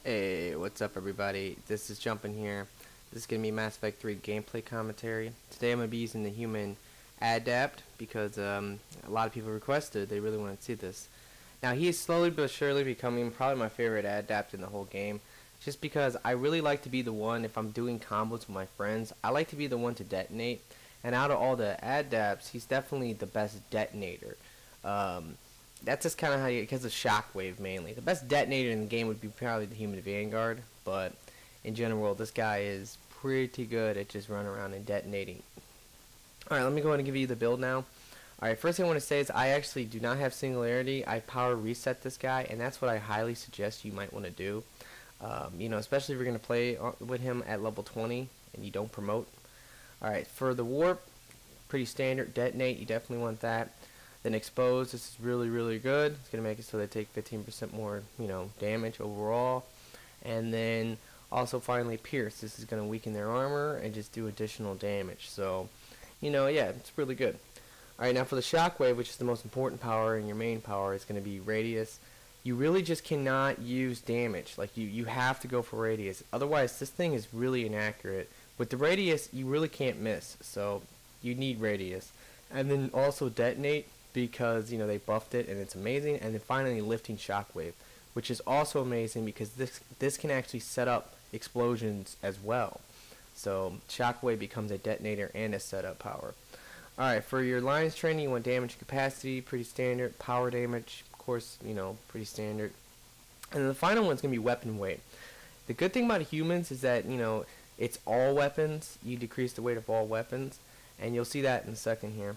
Hey, what's up everybody? This is Jumpin here. This is going to be Mass Effect 3 gameplay commentary. Today I'm going to be using the human Adept because a lot of people requested, they really want to see this. Now he is slowly but surely becoming probably my favorite Adept in the whole game. Just because I really like to be the one, if I'm doing combos with my friends, I like to be the one to detonate. And out of all the Adepts, he's definitely the best detonator. That's just kind of how you, because of shockwave mainly. The best detonator in the game would be probably the human Vanguard, but in general, this guy is pretty good at just running around and detonating. Alright, let me go ahead and give you the build now. Alright, first thing I want to say is I actually do not have singularity. I power reset this guy, and that's what I highly suggest you might want to do. You know, especially if you're going to play with him at level 20 and you don't promote. Alright, for the warp, pretty standard. Detonate, you definitely want that. Then expose, this is really good. It's gonna make it so they take 15% more, damage overall. And then also finally pierce. This is gonna weaken their armor and just do additional damage. So, yeah, it's really good. Alright, now for the shockwave, which is the most important power and your main power, is gonna be radius. You really just cannot use damage. Like you have to go for radius. Otherwise, this thing is really inaccurate. With the radius, you really can't miss. So you need radius. And then also detonate, because they buffed it and it's amazing. And then finally lifting shockwave, which is also amazing because this can actually set up explosions as well. So shockwave becomes a detonator and a setup power. Alright, for your lines training, you want damage capacity, pretty standard. Power damage, of course, pretty standard. And then the final one's gonna be weapon weight. The good thing about humans is that it's all weapons. You decrease the weight of all weapons, and you'll see that in a second here.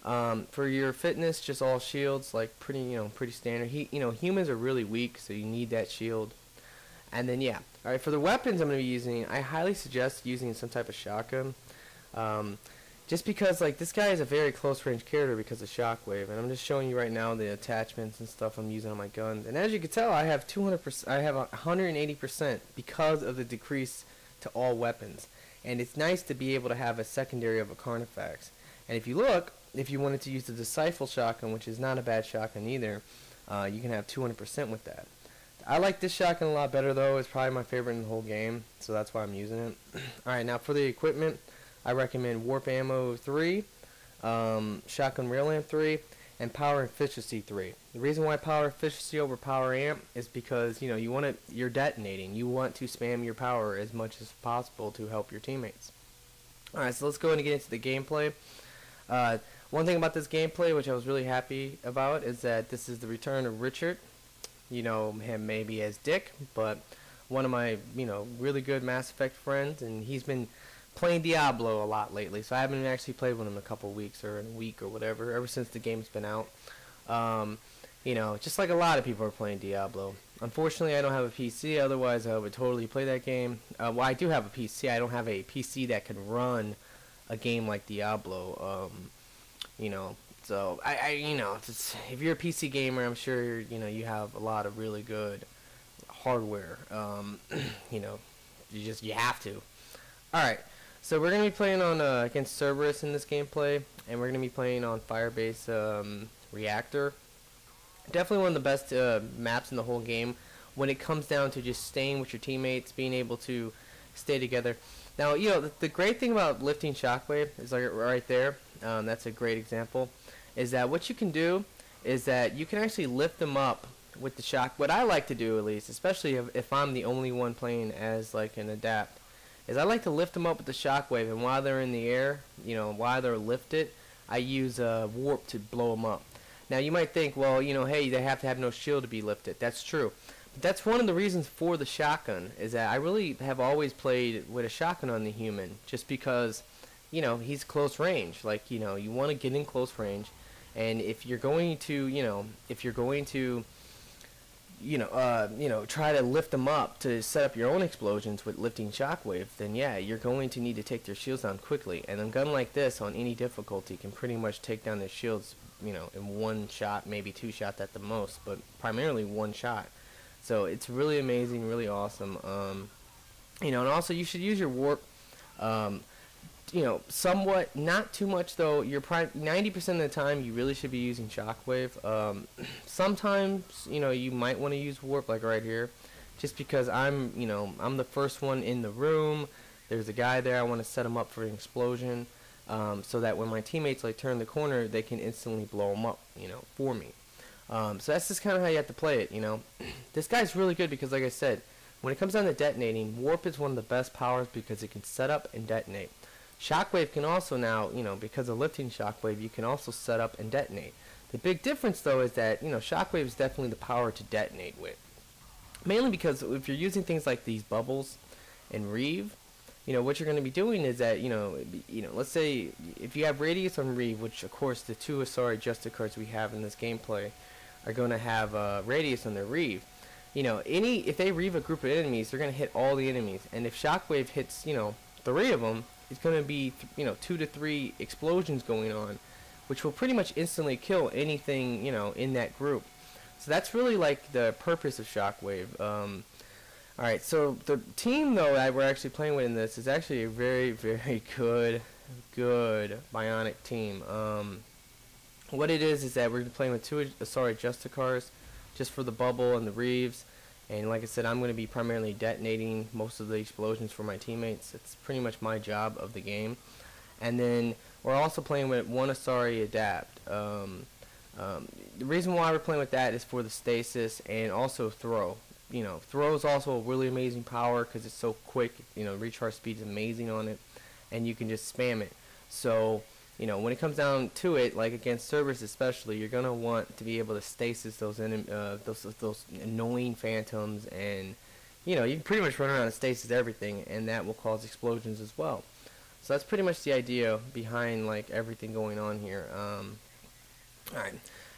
For your fitness, just all shields, like pretty standard. Humans are really weak, so you need that shield. And then yeah, all right. For the weapons, I'm gonna be using. I highly suggest using some type of shotgun, just because like this guy is a very close range character because of shockwave. And I'm just showing you right now the attachments and stuff I'm using on my guns. And as you can tell, I have 200%. I have 180% because of the decrease to all weapons. And it's nice to be able to have a secondary of a Carnifex. And if you look, if you wanted to use the Disciple shotgun, which is not a bad shotgun either, you can have 200% with that. I like this shotgun a lot better though. It's probably my favorite in the whole game, so that's why I'm using it. Alright, now for the equipment, I recommend Warp Ammo 3, Shotgun Rail Amp 3, and Power Efficiency 3. The reason why Power Efficiency over Power Amp is because you're detonating. You want to spam your power as much as possible to help your teammates. Alright, so let's go ahead and get into the gameplay. One thing about this gameplay, which I was really happy about, is that this is the return of Richard. You know him maybe as Dick, but one of my, really good Mass Effect friends, and he's been playing Diablo a lot lately, so I haven't actually played with him in a couple weeks or in a week or whatever, ever since the game's been out. Just like a lot of people are playing Diablo. Unfortunately, I don't have a PC, otherwise I would totally play that game. Well, I do have a PC. I don't have a PC that can run a game like Diablo. So if you're a PC gamer, I'm sure you have a lot of really good hardware. You have to. All right, so we're gonna be playing on against Cerberus in this gameplay, and we're gonna be playing on Firebase Reactor. Definitely one of the best maps in the whole game when it comes down to just staying with your teammates, being able to stay together. Now, the great thing about lifting shockwave is like right there. That's a great example. Is that what you can do is that you can actually lift them up with the shock. What I like to do, at least, especially if I'm the only one playing as like an Adapt, is I like to lift them up with the shockwave, and while they're in the air, while they're lifted, I use warp to blow them up. Now you might think, well, hey, they have to have no shield to be lifted. That's true. But that's one of the reasons for the shotgun, is that I really have always played with a shotgun on the human, just because, he's close range. Like, you want to get in close range, and if you're going to, try to lift them up to set up your own explosions with lifting shockwave, then yeah, you're going to need to take their shields down quickly. And a gun like this on any difficulty can pretty much take down their shields, in one shot, maybe two shots at the most, but primarily one shot. So it's really amazing, really awesome. And also you should use your warp. Somewhat, not too much though. You're 90% of the time you really should be using shockwave. Sometimes you might want to use warp, like right here, just because I'm the first one in the room. There's a guy there. I want to set him up for an explosion, so that when my teammates like turn the corner, they can instantly blow him up, for me. So that's just kind of how you have to play it. This guy's really good because, like I said, when it comes down to detonating, warp is one of the best powers because it can set up and detonate. Shockwave can also now, because of lifting Shockwave, you can also set up and detonate. The big difference though is that, Shockwave is definitely the power to detonate with. Mainly because if you're using things like these bubbles and Reeve, what you're going to be doing is that, let's say if you have Radius on Reeve, which of course the two Asari Justice cards we have in this gameplay are going to have Radius on their Reeve. If they Reeve a group of enemies, they're going to hit all the enemies. And if Shockwave hits, 3 of them, it's going to be, 2 to 3 explosions going on, which will pretty much instantly kill anything, in that group. So that's really like the purpose of Shockwave. Alright, so the team though that we're actually playing with in this is actually a very, very good Bionic team. What it is that we're playing with 2 Asari Justicars just for the bubble and the Reeves. And like I said, I'm going to be primarily detonating most of the explosions for my teammates. It's pretty much my job of the game. And then we're also playing with 1 Asari Adapt. The reason why we're playing with that is for the stasis and also throw. Throw is also a really amazing power because it's so quick. Recharge speed is amazing on it, and you can just spam it. So, when it comes down to it, like against Cerberus especially, you're gonna want to be able to stasis those annoying phantoms, and you can pretty much run around and stasis everything, and that will cause explosions as well. So that's pretty much the idea behind like everything going on here. Alright,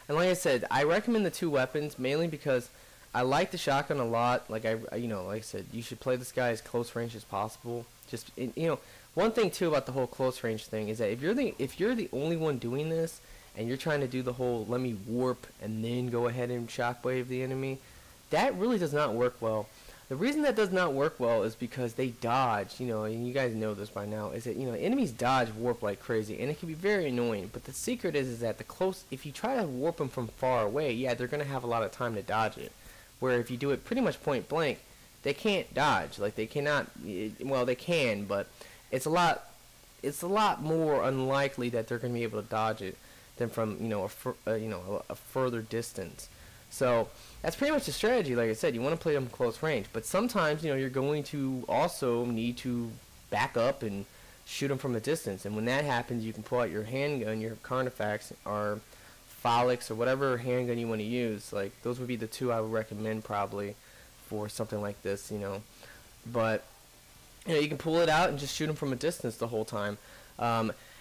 and like I said, I recommend the 2 weapons mainly because I like the shotgun a lot. Like like I said, you should play this guy as close range as possible. Just one thing too about the whole close range thing is that if you're the only one doing this and you're trying to do the whole let me warp and then go ahead and shockwave the enemy, that really does not work well. The reason that does not work well is because they dodge, and you guys know this by now, is that enemies dodge warp like crazy, and it can be very annoying. But the secret is that if you try to warp them from far away, yeah, they're gonna have a lot of time to dodge it. Where if you do it pretty much point blank, they can't dodge. Like they cannot. Well, they can, but it's a lot more unlikely that they're going to be able to dodge it than from a further distance. So that's pretty much the strategy. Like I said, you want to play them close range, but sometimes you're going to also need to back up and shoot them from a distance. And when that happens, you can pull out your handgun, your Carnifex, or Folix, or whatever handgun you want to use. Like those would be the 2 I would recommend probably for something like this. But you can pull it out and just shoot them from a distance the whole time.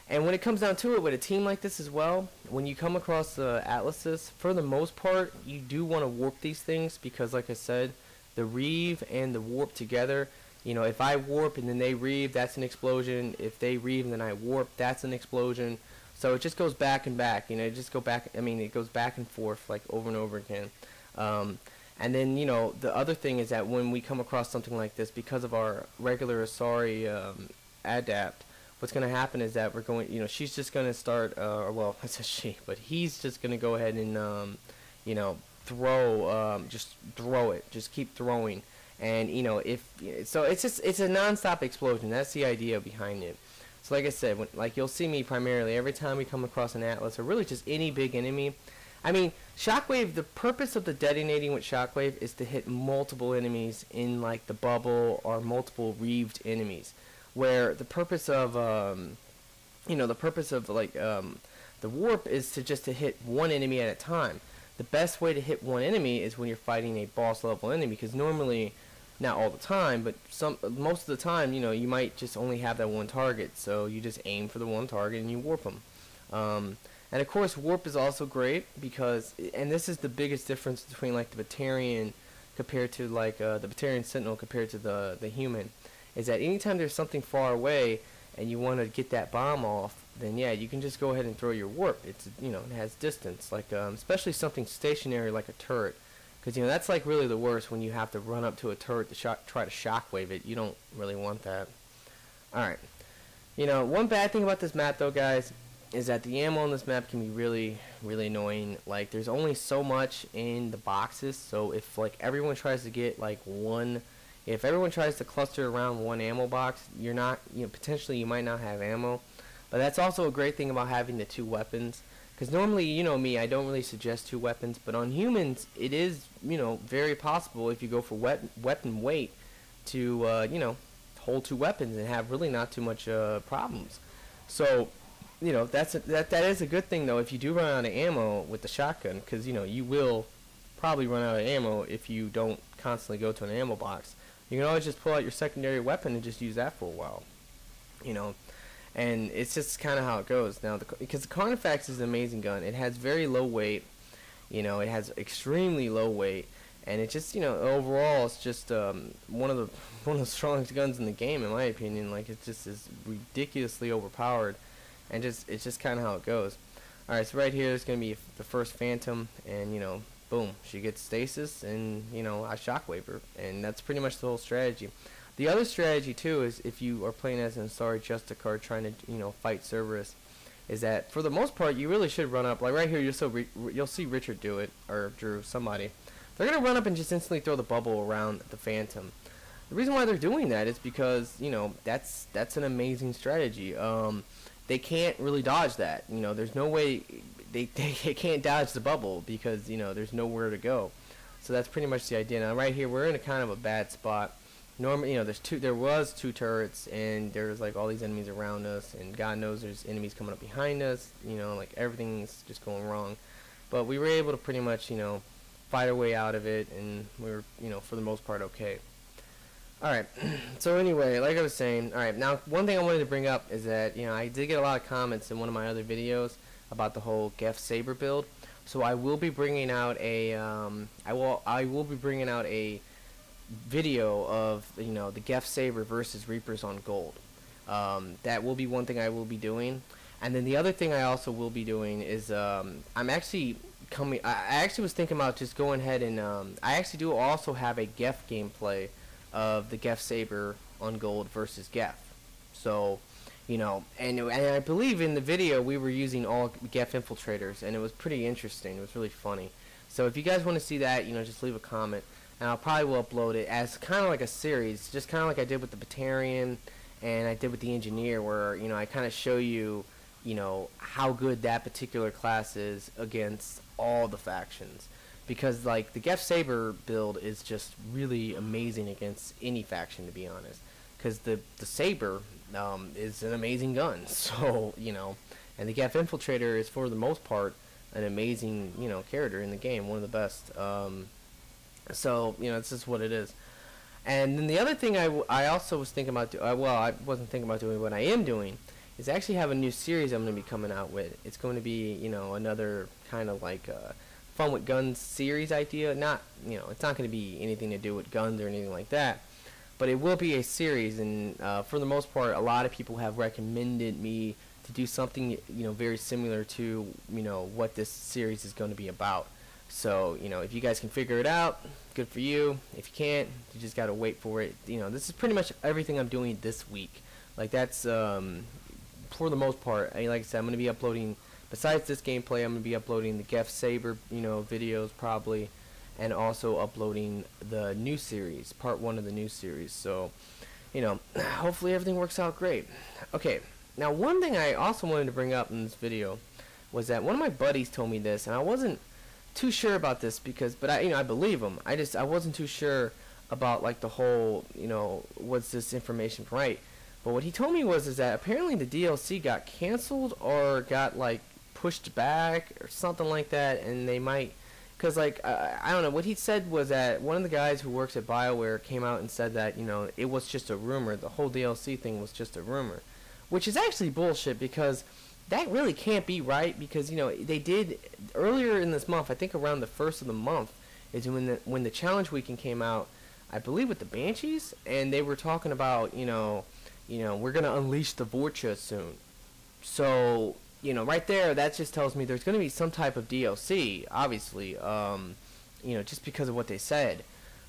And when it comes down to it, with a team like this as well, when you come across the Atlases, for the most part, you do want to warp these things because, like I said, the Reeve and the warp together. If I warp and then they Reeve, that's an explosion. If they Reeve and then I warp, that's an explosion. So it just goes back and back, it just it goes back and forth like over and over again. And then, the other thing is that when we come across something like this, because of our regular Asari Adapt, what's going to happen is that we're going, she's just going to start, well, it's a she, but he's just going to go ahead and, just throw it, just keep throwing. And, so it's a non-stop explosion. That's the idea behind it. So like I said, you'll see me primarily every time we come across an Atlas, or really just any big enemy. I mean, Shockwave, the purpose of the detonating with Shockwave is to hit multiple enemies in like the bubble or multiple Reeved enemies. Where the purpose of, the warp is to hit one enemy at a time. The best way to hit one enemy is when you're fighting a boss level enemy, because normally, not all the time, but most of the time, you might just only have that one target, so you just aim for the one target and you warp them. And of course, warp is also great because, and this is the biggest difference between like the Batarian compared to like the Batarian Sentinel compared to the human, is that anytime there's something far away and you want to get that bomb off, then yeah, you can just go ahead and throw your warp. It's it has distance, like especially something stationary like a turret. Because, that's like really the worst when you have to run up to a turret to try to shockwave it. You don't really want that. Alright. One bad thing about this map, though, guys, is that the ammo on this map can be really, really annoying. Like, there's only so much in the boxes, so if like everyone tries to get like one, if everyone tries to cluster around one ammo box, you're not, potentially you might not have ammo. But that's also a great thing about having the 2 weapons, because normally, you know me, I don't really suggest 2 weapons, but on humans, it is, very possible if you go for weapon weight to, hold 2 weapons and have really not too much problems. So, that is a good thing though if you do run out of ammo with the shotgun, because you will probably run out of ammo if you don't constantly go to an ammo box. You can always just pull out your secondary weapon and just use that for a while, and it's just kind of how it goes now. Because the Carnifex is an amazing gun. It has very low weight, it has extremely low weight, and it just overall it's just one of the strongest guns in the game in my opinion. Like, it just is ridiculously overpowered. And it's just kind of how it goes. Alright, so right here is going to be the first Phantom, and, boom, she gets stasis, and, I shockwave her. And that's pretty much the whole strategy. The other strategy, too, is if you are playing as an Asari Justicard trying to, fight Cerberus, is that, for the most part, you really should run up. Like, right here, you'll see Richard do it, or Drew, somebody. They're going to run up and just instantly throw the bubble around the Phantom. The reason why they're doing that is because, that's an amazing strategy. They can't really dodge that. There's no way they can't dodge the bubble because there's nowhere to go. So that's pretty much the idea. Now right here we're in a kind of a bad spot. Normally, there was 2 turrets, and there's like all these enemies around us, and God knows there's enemies coming up behind us. Like everything's just going wrong. But we were able to pretty much fight our way out of it, and we were for the most part okay. Alright, so anyway, like I was saying, alright, now one thing I wanted to bring up is that, I did get a lot of comments in one of my other videos about the whole Geth Saber build. So I will be bringing out a, I will be bringing out a video of, the Geth Saber versus Reapers on Gold. That will be one thing I will be doing. And then the other thing I also will be doing is, I actually was thinking about just going ahead and, I actually do also have a Geth gameplay of the Geth Saber on Gold versus Geth. So, and I believe in the video we were using all Geth infiltrators, and it was pretty interesting. It was really funny. So if you guys want to see that, just leave a comment, and I'll probably will upload it as kind of like a series, just kind of like I did with the Batarian and I did with the Engineer, where I kind of show you, how good that particular class is against all the factions. Because, like, the Geth Saber build is just really amazing against any faction, to be honest. Because the Saber is an amazing gun. So, and the Geth Infiltrator is, for the most part, an amazing, character in the game. One of the best. So, it's just what it is. And then the other thing I also was thinking about well, I wasn't thinking about doing, what I am doing is actually have a new series I'm going to be coming out with. It's going to be, another kind of like Fun with Guns series idea. Not, it's not going to be anything to do with guns or anything like that, but it will be a series, and for the most part, a lot of people have recommended me to do something, very similar to, what this series is going to be about. So, if you guys can figure it out, good for you. If you can't, you just got to wait for it. This is pretty much everything I'm doing this week. Like, that's, for the most part, like I said, I'm going to be uploading. Besides this gameplay, I'm going to be uploading the Geth Saber, videos probably, and also uploading the new series, part 1 of the new series. So, hopefully everything works out great. Okay, now one thing I also wanted to bring up in this video was that one of my buddies told me this, and I wasn't too sure about this but I believe him. I wasn't too sure about like the whole, was this information right? But what he told me is that apparently the DLC got canceled or got like pushed back or something like that, and they might, because like I don't know, what he said was that one of the guys who works at BioWare came out and said that it was just a rumor, the whole DLC thing was just a rumor, which is actually bullshit, because that really can't be right, because they did earlier in this month, I think around the 1st of the month is when the challenge weekend came out, I believe with the Banshees, and they were talking about we're gonna unleash the Vorcha soon. So right there, that just tells me there's going to be some type of DLC, obviously, just because of what they said.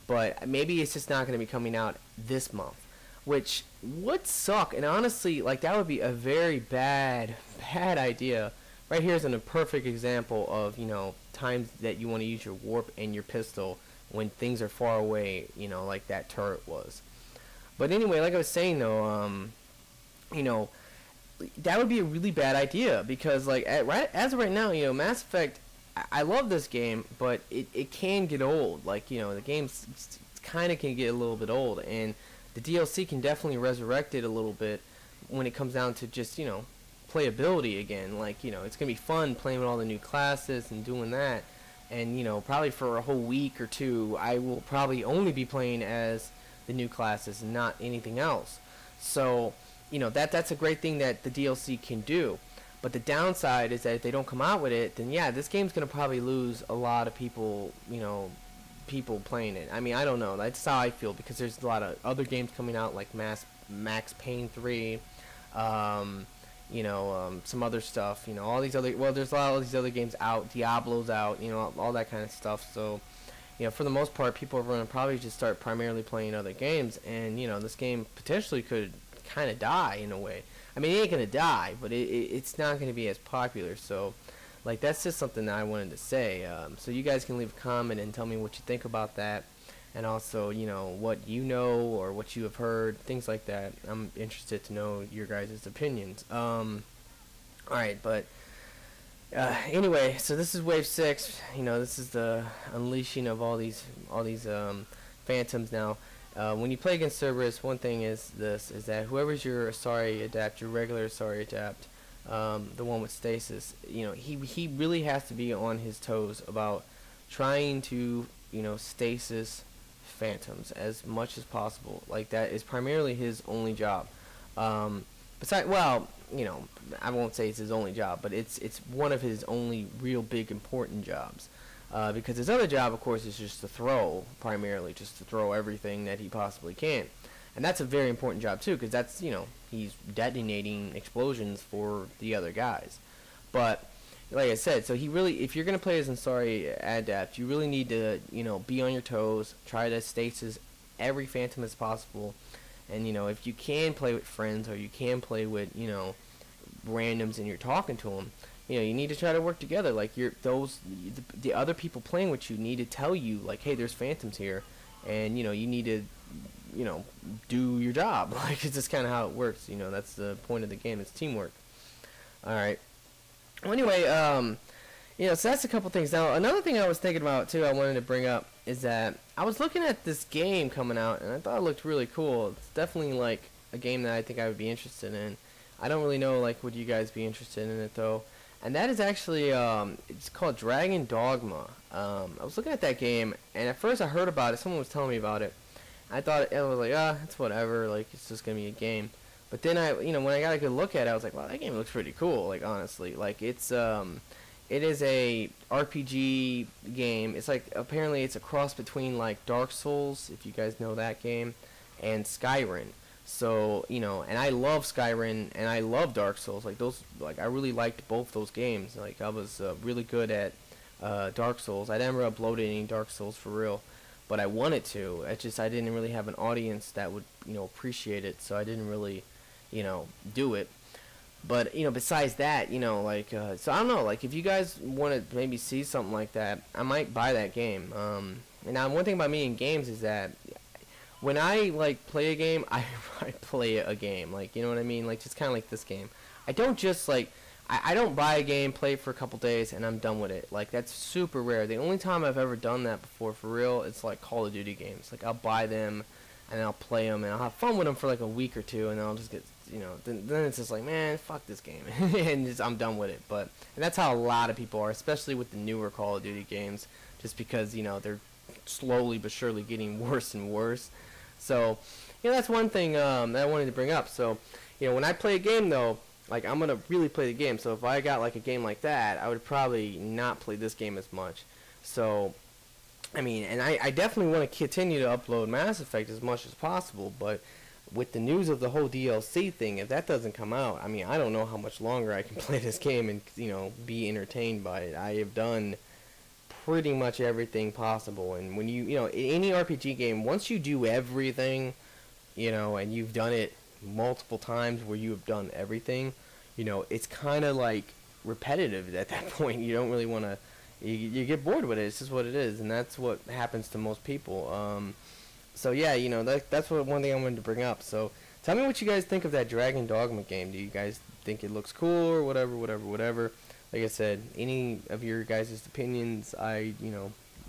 But maybe it's just not going to be coming out this month. which would suck. And honestly, like, that would be a very bad idea. Right here is a perfect example of, you know, times that you want to use your warp and your pistol when things are far away, you know, like that turret was. But anyway, like I was saying though, you know, that would be a really bad idea because, like, as of right now, you know, Mass Effect, I love this game, but it can get old. Like, you know, the game kind of can get a little bit old, and the DLC can definitely resurrect it a little bit when it comes down to just, you know, playability again. Like, you know, it's gonna be fun playing with all the new classes and doing that. And, you know, probably for a whole week or two, I will probably only be playing as the new classes and not anything else. So, you know, that's a great thing that the DLC can do. But the downside is that if they don't come out with it, then yeah, this game's gonna probably lose a lot of people, you know, people playing it. I mean, I don't know. That's how I feel, because there's a lot of other games coming out, like Max Payne 3, you know, some other stuff, you know, all these other, well, there's a lot of these other games out, Diablo's out, you know, all that kind of stuff. So, you know, for the most part, people are going to probably just start primarily playing other games, and, you know, this game potentially could kind of die in a way. I mean, it ain't going to die, but it's not going to be as popular. So, like, that's just something that I wanted to say. So you guys can leave a comment and tell me what you think about that, and also, you know, what you know or what you have heard, things like that. I'm interested to know your guys' opinions. Alright, but anyway, so this is Wave 6. You know, this is the unleashing of all these phantoms now. When you play against Cerberus, one thing is that whoever's your Asari Adept, your regular Asari Adept, the one with stasis, you know, he really has to be on his toes about trying to, you know, stasis phantoms as much as possible. Like, that is primarily his only job. Besides, well, you know, I won't say it's his only job, but it's one of his only real big important jobs. Because his other job, of course, is just to throw, primarily, just to throw everything that he possibly can. And that's a very important job, too, because that's, you know, he's detonating explosions for the other guys. But, like I said, so he really, if you're going to play as Ansari Adept, you really need to, you know, be on your toes, try to stasis every phantom as possible. And, you know, if you can play with friends, or you can play with, you know, randoms and you're talking to them, you know, you need to try to work together. Like, the other people playing with you need to tell you, like, hey, there's phantoms here, and, you know, you need to, you know, do your job. Like, it's just kind of how it works. You know, that's the point of the game. It's teamwork. All right. Well, anyway, you know, so that's a couple things. Now, another thing I was thinking about too, I wanted to bring up, is that I was looking at this game coming out, and I thought it looked really cool. It's definitely like a game that I think I would be interested in. I don't really know, like, would you guys be interested in it though? And that is actually, it's called Dragon Dogma. I was looking at that game, and at first I heard about it. Someone was telling me about it. I thought, it was like, it's whatever. Like, it's just gonna be a game. But then you know, when I got a good look at it, I was like, wow, that game looks pretty cool. Like, honestly, like, it is a RPG game. It's like, apparently it's a cross between, like, Dark Souls, if you guys know that game, and Skyrim. So, you know, and I love Skyrim and I love Dark Souls. Like, those, like, I really liked both those games. Like, I was really good at Dark Souls. I never uploaded any Dark Souls for real, but I wanted to. It's just I didn't really have an audience that would, you know, appreciate it, so I didn't really, you know, do it. But, you know, besides that, you know, like, so I don't know, like, if you guys want to maybe see something like that, I might buy that game. And now, one thing about me in games is that when I, like, play a game, I play a game, like, you know what I mean? Like, just kind of like this game. I don't just, like, I don't buy a game, play it for a couple days, and I'm done with it. Like, that's super rare. The only time I've ever done that before, for real, it's, like, Call of Duty games. Like, I'll buy them, and I'll play them, and I'll have fun with them for, like, a week or two, and then I'll just get, you know, then it's just like, man, fuck this game, and just, I'm done with it. But, and that's how a lot of people are, especially with the newer Call of Duty games, just because, you know, they're slowly but surely getting worse and worse. So, you know, that's one thing that I wanted to bring up. So, you know, when I play a game, though, like, I'm going to really play the game. So if I got, like, a game like that, I would probably not play this game as much. So, I mean, and I definitely want to continue to upload Mass Effect as much as possible, but with the news of the whole DLC thing, if that doesn't come out, I mean, I don't know how much longer I can play this game and, you know, be entertained by it. I have done pretty much everything possible, and when you know, any RPG game, once you do everything, and you've done it multiple times where you have done everything, it's kind of like repetitive at that point. You don't really want to, you get bored with it. It's just what it is, and that's what happens to most people. So yeah, that's one thing I wanted to bring up. So tell me what you guys think of that Dragon Dogma game. Do you guys think it looks cool or whatever? Like I said, any of your guys' opinions, I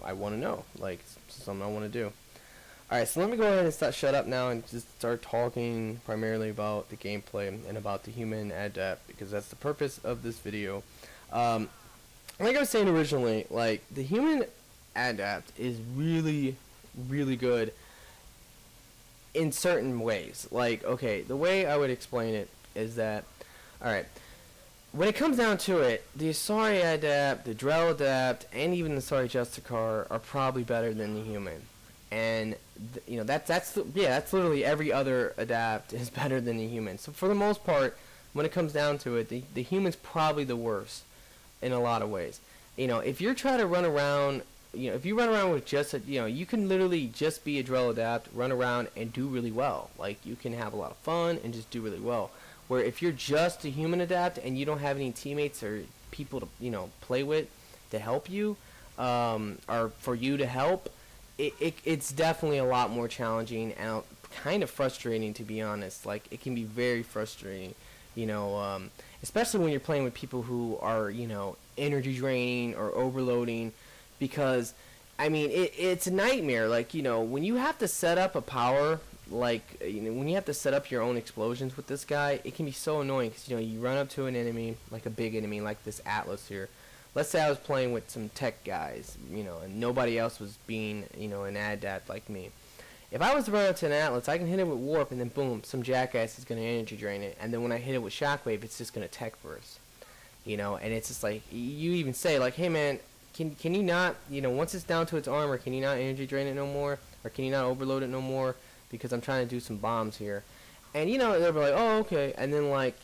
want to know. Like, it's something I want to do. Alright, so let me go ahead and shut up now and just start talking primarily about the gameplay and about the human Adept, because that's the purpose of this video. Like I was saying originally, like, the human Adept is really, really good in certain ways. Like, okay, the way I would explain it is that, alright, when it comes down to it, the Asari Adept, the Drell Adept, and even the Asari Justicar are probably better than the human. And that's literally every other Adept is better than the human. So for the most part, when it comes down to it, the human's probably the worst in a lot of ways. If you're trying to run around, if you run around with just you can literally just be a Drell Adept, run around and do really well. Like, you can have a lot of fun and just do really well. Where if you're just a human Adept and you don't have any teammates or people to play with to help you, or for you to help, it's definitely a lot more challenging and kind of frustrating, to be honest. Like, it can be very frustrating, especially when you're playing with people who are energy draining or overloading, because I mean it's a nightmare. Like, when you have to set up a power, like, when you have to set up your own explosions with this guy, it can be so annoying, because you run up to an enemy, like a big enemy like this Atlas here. Let's say I was playing with some tech guys, and nobody else was being, an Adept like me. If I was to run up to an Atlas, I can hit it with Warp, and then boom, some jackass is going to energy drain it. And then when I hit it with Shockwave, it's just going to tech burst. And it's just like, you even say, like, hey man, can you not, once it's down to its armor, can you not energy drain it no more? Or can you not overload it no more? Because I'm trying to do some bombs here. And, they'll be like, oh, okay. And then, like,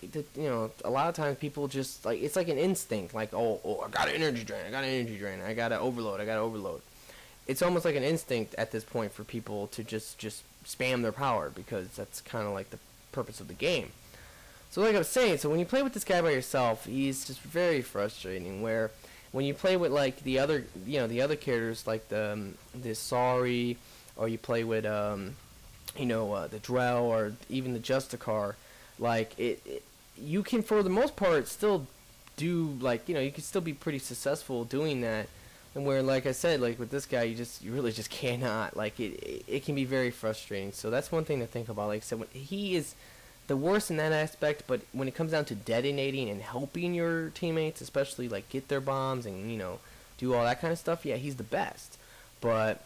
a lot of times people just, like, it's like an instinct. Like, oh, I got an energy drain. I got to overload. It's almost like an instinct at this point for people to just spam their power, because that's kind of like the purpose of the game. So like I was saying, so when you play with this guy by yourself, he's just very frustrating, where when you play with, like, the other characters, like the Asari, or you play with, the Drell, or even the Justicar, like, you can, for the most part, still do, like, you can still be pretty successful doing that. And where, like I said, like with this guy, you really just cannot. Like, it can be very frustrating. So that's one thing to think about. Like I said, he is the worst in that aspect, but when it comes down to detonating and helping your teammates, especially, like, get their bombs and, do all that kind of stuff, yeah, he's the best. But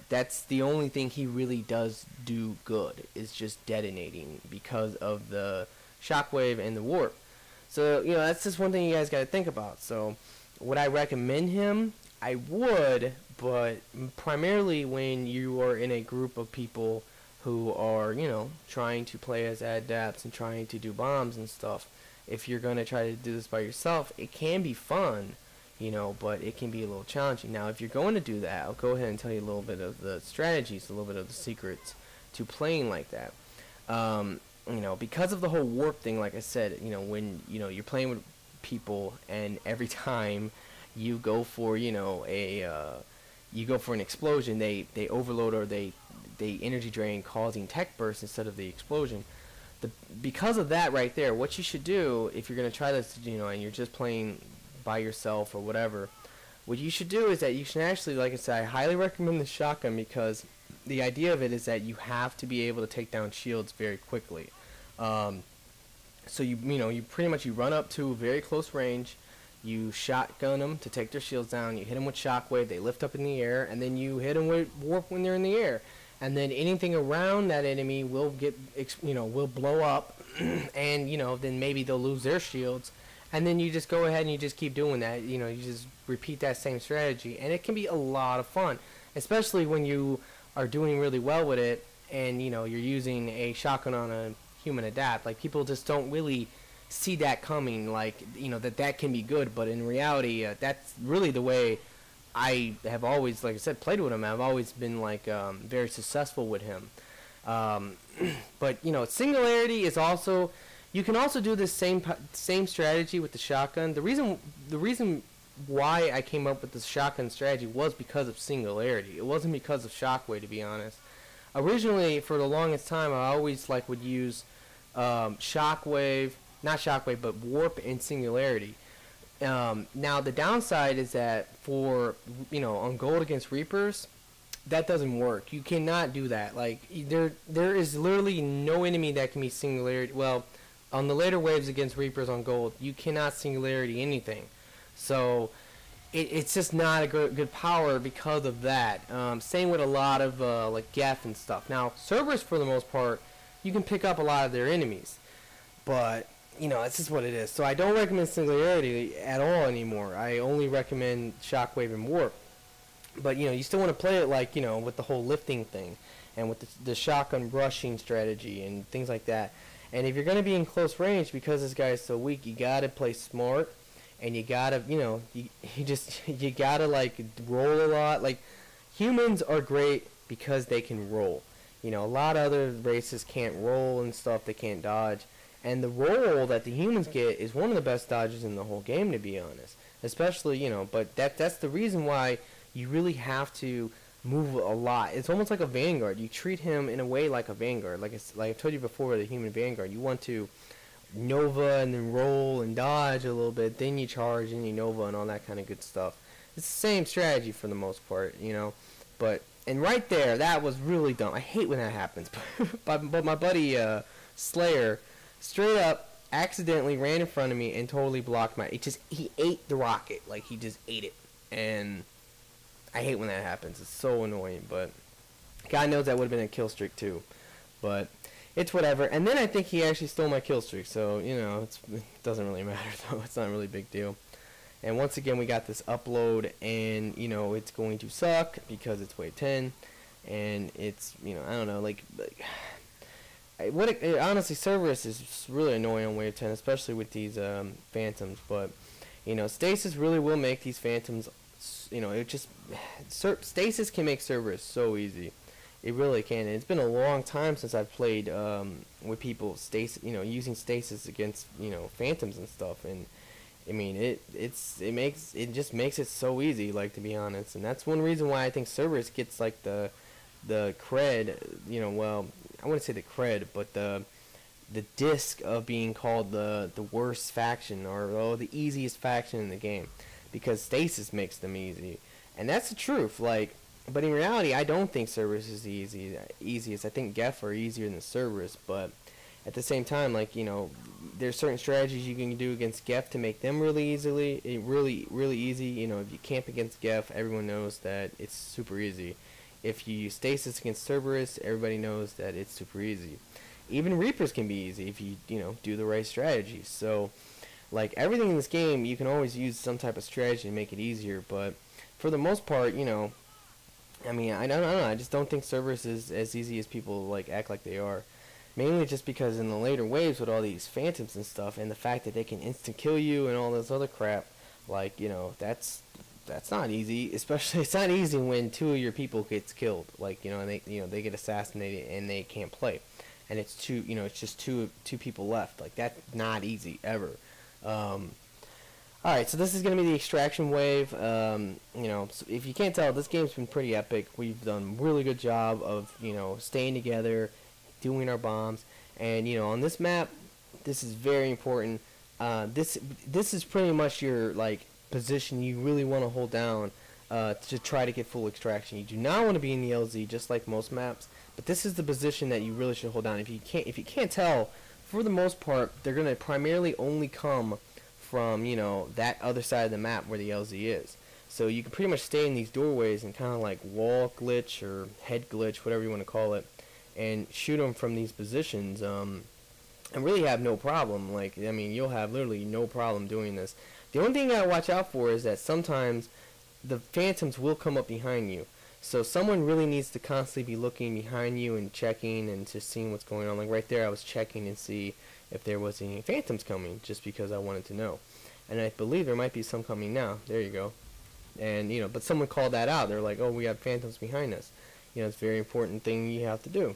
that's the only thing he really does do good, is just detonating, because of the Shockwave and the Warp. So, that's just one thing you guys got to think about. So, would I recommend him? I would, but primarily when you are in a group of people who are, trying to play as Adepts and trying to do bombs and stuff. If you're going to try to do this by yourself, it can be fun, but it can be a little challenging. Now, if you're going to do that, I'll go ahead and tell you a little bit of the strategies, a little bit of the secrets to playing like that. Because of the whole warp thing, like I said, when, you're playing with people, and every time you go for, you go for an explosion, they overload, or they energy drain, causing tech burst instead of the explosion. Because of that right there, what you should do, if you're going to try this, and you're just playing by yourself or whatever, what you should do is that you should actually, like I said, I highly recommend the shotgun, because the idea of it is that you have to be able to take down shields very quickly. So you pretty much, you run up to very close range, you shotgun them to take their shields down, you hit them with Shockwave, they lift up in the air, and then you hit them with Warp when they're in the air. And then anything around that enemy will will blow up, and then maybe they'll lose their shields, and then you just go ahead and you just keep doing that. You just repeat that same strategy, and it can be a lot of fun, especially when you are doing really well with it, and you're using a shotgun on a human Adept. Like, people just don't really see that coming, like, that can be good, but in reality, that's really the way I have always, like I said, played with him. I've always been, like, very successful with him. Um, but you know, singularity is also, you can also do the same strategy with the shotgun. The reason why I came up with the shotgun strategy was because of singularity. It wasn't because of shockwave, to be honest. Originally, for the longest time, I always like would use shockwave, not shockwave, but warp and singularity. Now the downside is that for, you know, on gold against reapers, that doesn't work. You cannot do that. Like there is literally no enemy that can be singularity. Well, on the later waves against reapers on gold, you cannot singularity anything. So it's just not a good power because of that. Same with a lot of like Geth and stuff. Now Cerberus, for the most part, you can pick up a lot of their enemies, but you know, it's just what it is. So I don't recommend singularity at all anymore. I only recommend shockwave and warp. But you know, you still want to play it like, you know, with the whole lifting thing, and with the shotgun rushing strategy and things like that. And if you're going to be in close range, because this guy is so weak, you got to play smart, and you got to, you know, you got to like roll a lot. Like, humans are great because they can roll. You know, a lot of other races can't roll and stuff, they can't dodge. And the roll that the humans get is one of the best dodges in the whole game, to be honest. Especially, you know, but that's the reason why you really have to move a lot. It's almost like a Vanguard. You treat him in a way like a Vanguard. Like I told you before, with a human Vanguard, you want to Nova and then roll and dodge a little bit, then you charge and you Nova and all that kind of good stuff. It's the same strategy for the most part, you know. But, and right there, that was really dumb. I hate when that happens. But my buddy Slayer straight up accidentally ran in front of me and totally blocked my, he ate the rocket. Like, he just ate it. And I hate when that happens. It's so annoying, but God knows that would have been a kill streak too. But it's whatever. And then I think he actually stole my kill streak, so, you know, it doesn't really matter though. It's not really a big deal. And once again, we got this upload, and, you know, it's going to suck because it's wave 10, and it's, you know, I don't know, like honestly, Cerberus is really annoying on wave 10, especially with these phantoms. But, you know, stasis really will make these phantoms, you know, it just, stasis can make Cerberus so easy. It really can. And it's been a long time since I've played with people stasis, you know, using stasis against, you know, phantoms and stuff. And I mean, it just makes it so easy, like, to be honest. And that's one reason why I think Cerberus gets like the cred, you know, well, I wouldn't say the cred, but the disc of being called the worst faction, or the easiest faction in the game, because stasis makes them easy. And that's the truth. Like, but in reality, I don't think Cerberus is the easiest. I think Geth are easier than Cerberus, but at the same time, like, you know, there's certain strategies you can do against Geth to make them really easy. You know, if you camp against Geth, everyone knows that it's super easy. If you use stasis against Cerberus, everybody knows that it's super easy. Even Reapers can be easy if you know, do the right strategy. So, like, everything in this game, you can always use some type of strategy to make it easier, but for the most part, you know, I mean, I don't know, I just don't think Cerberus is as easy as people, like, act like they are. Mainly just because in the later waves with all these phantoms and stuff, and the fact that they can instant kill you and all this other crap, like, you know, that's not easy. Especially, it's not easy when two of your people gets killed, like, you know, and they get assassinated and they can't play, and it's just two people left. Like, that's not easy ever. Alright, so this is going to be the extraction wave. You know, so if you can't tell, this game's been pretty epic. We've done a really good job of, you know, staying together, doing our bombs, and, you know, on this map, this is very important. This is pretty much your, like, position you really want to hold down to try to get full extraction. You do not want to be in the LZ, just like most maps, but this is the position that you really should hold down. If you can't tell, for the most part, they're going to primarily only come from, you know, that other side of the map where the LZ is. So you can pretty much stay in these doorways and kind of like wall glitch or head glitch, whatever you want to call it, and shoot them from these positions, and really have no problem. Like, I mean, you'll have literally no problem doing this. The only thing you gotta watch out for is that sometimes the phantoms will come up behind you. So someone really needs to constantly be looking behind you and checking and just seeing what's going on. Like right there, I was checking and see if there was any phantoms coming, just because I wanted to know. And I believe there might be some coming now. There you go. And, you know, but someone called that out. They're like, oh, we have phantoms behind us. You know, it's a very important thing you have to do.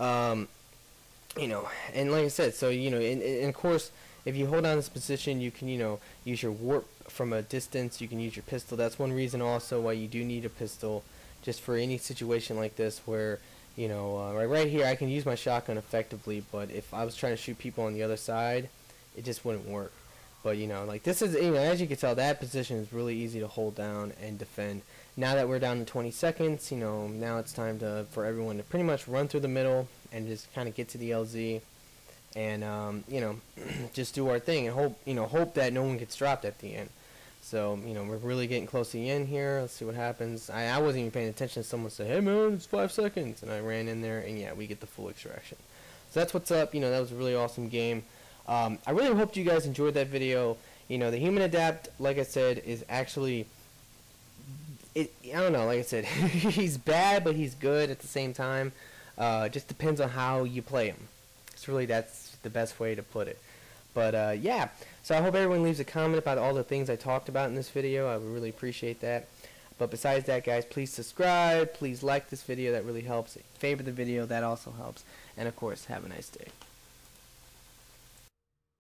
You know, and like I said, so you know, and of course, if you hold on this position, you can, you know, use your warp from a distance. You can use your pistol. That's one reason also why you do need a pistol, just for any situation like this where, you know, right here I can use my shotgun effectively, but if I was trying to shoot people on the other side, it just wouldn't work. But you know, like this is, you know, as you can tell, that position is really easy to hold down and defend. Now that we're down to 20 seconds, you know, now it's time for everyone to pretty much run through the middle and just kind of get to the LZ, and you know, just do our thing and hope that no one gets dropped at the end. So you know, we're really getting close to the end here. Let's see what happens. I wasn't even paying attention. Someone said, "Hey man, it's 5 seconds," and I ran in there, and yeah, we get the full extraction. So that's what's up. You know, that was a really awesome game. I really hope you guys enjoyed that video. You know, the human Adept, like I said, is actually, I don't know, like I said, he's bad, but he's good at the same time. Just depends on how you play him. It's really, that's the best way to put it. But yeah, so I hope everyone leaves a comment about all the things I talked about in this video. I would really appreciate that. But besides that, guys, please subscribe, please like this video, that really helps. Favorite the video, that also helps. And of course, have a nice day.